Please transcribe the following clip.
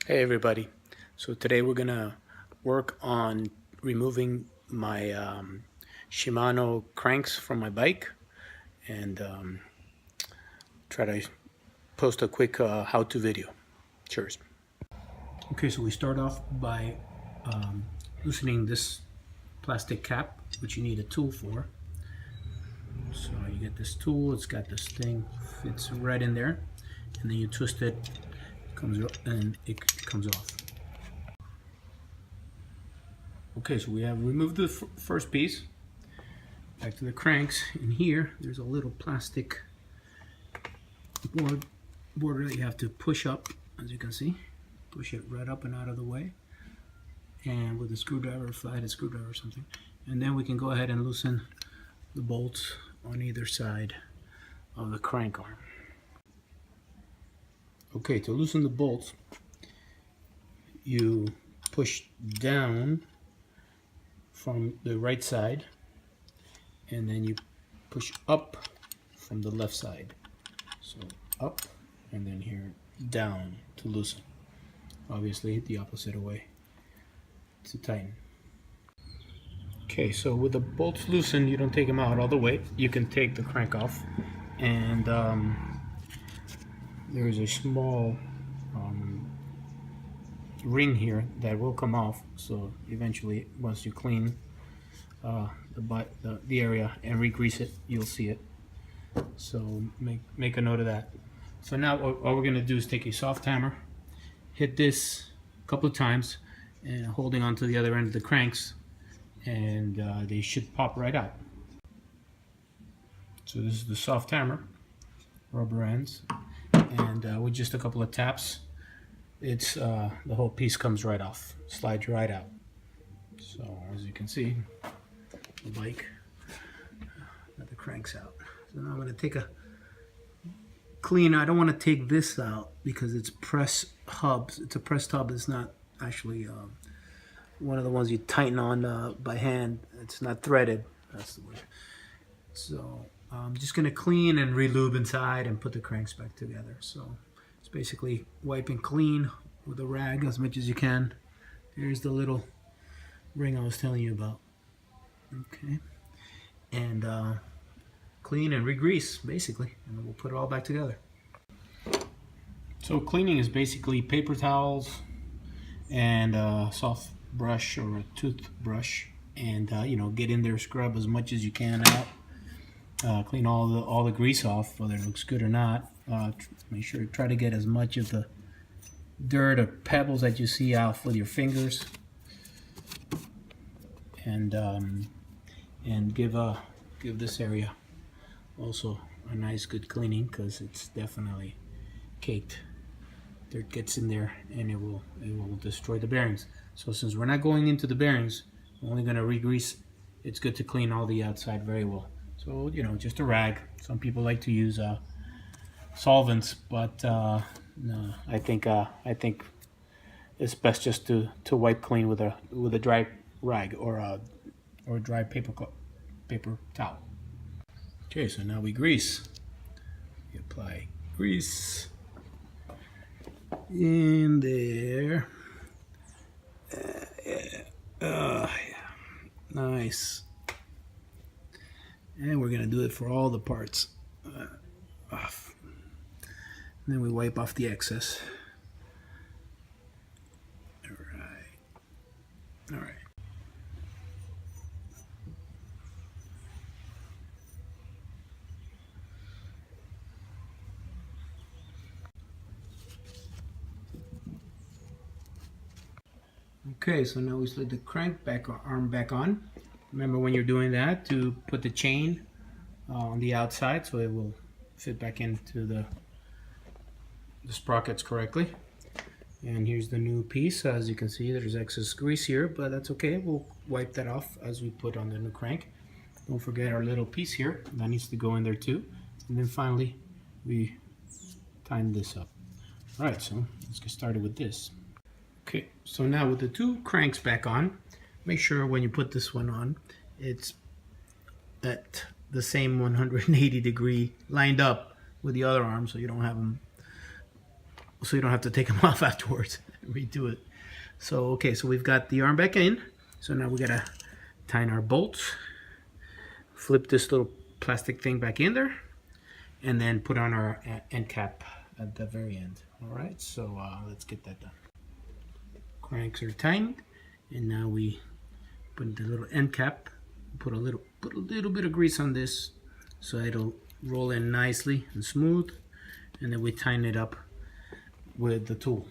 Hey everybody, so today we're gonna work on removing my Shimano cranks from my bike and try to post a quick how-to video. Cheers. Okay, so we start off by loosening this plastic cap, which you need a tool for. So you get this tool, it's got this thing, fits right in there, and then you twist it, it comes off. Okay, so we have removed the first piece. Back to the cranks. In here, there's a little plastic border that you have to push up, as you can see. Push it right up and out of the way. And with a screwdriver, flathead screwdriver or something. And then we can go ahead and loosen the bolts on either side of the crank arm. Okay, to loosen the bolts, you push down from the right side, and then you push up from the left side. So up, and then here down to loosen. Obviously the opposite way to tighten. Okay, so with the bolts loosened, you don't take them out all the way. You can take the crank off, and there is a small ring here that will come off. So eventually, once you clean the area and re-grease it, you'll see it. So make a note of that. So now all we're going to do is take a soft hammer, hit this a couple of times, and holding onto the other end of the cranks, and they should pop right out. So this is the soft hammer, rubber ends, and with just a couple of taps, it's the whole piece comes right off, slides right out. So as you can see, the bike, got the cranks out. So now I'm going to take a clean. I don't want to take this out because it's press hubs. It's a pressed hub. It's not actually one of the ones you tighten on by hand. It's not threaded. That's the word. So I'm just going to clean and re-lube inside and put the cranks back together. So it's basically wiping clean with a rag as much as you can. Here's the little ring I was telling you about. Okay. And clean and re-grease, basically, and then we'll put it all back together. So cleaning is basically paper towels and a soft brush or a toothbrush, and you know, get in there, scrub as much as you can out, clean all the grease off, whether it looks good or not. Make sure you try to get as much of the dirt or pebbles that you see off with your fingers, and give this area also a nice good cleaning, because it's definitely caked. Dirt gets in there and it will destroy the bearings. So since we're not going into the bearings, we're only going to re-grease, it's good to clean all the outside very well. So, you know, just a rag. Some people like to use solvents, but no, I think it's best just to wipe clean with a dry rag or a dry paper towel. Okay, so now we grease. We apply grease in there. Yeah. Nice. And we're gonna do it for all the parts. Off. And then we wipe off the excess. All right. Okay, so now we slid the crank arm back on. Remember when you're doing that to put the chain on the outside so it will fit back into the sprockets correctly. And here's the new piece. As you can see, there's excess grease here, but that's okay. We'll wipe that off as we put on the new crank. Don't forget our little piece here. That needs to go in there too. And then finally, we tighten this up. All right, so let's get started with this. Okay, so now with the two cranks back on, make sure when you put this one on, it's at the same 180 degree lined up with the other arm, so you don't have them, so you don't have to take them off afterwards. redo it. So okay, so we've got the arm back in. So now we gotta tighten our bolts, flip this little plastic thing back in there, and then put on our end cap at the very end. All right, so let's get that done. Cranks are tightened, and now we put the little end cap. Put a little bit of grease on this, so it'll roll in nicely and smooth, and then we tighten it up with the tool.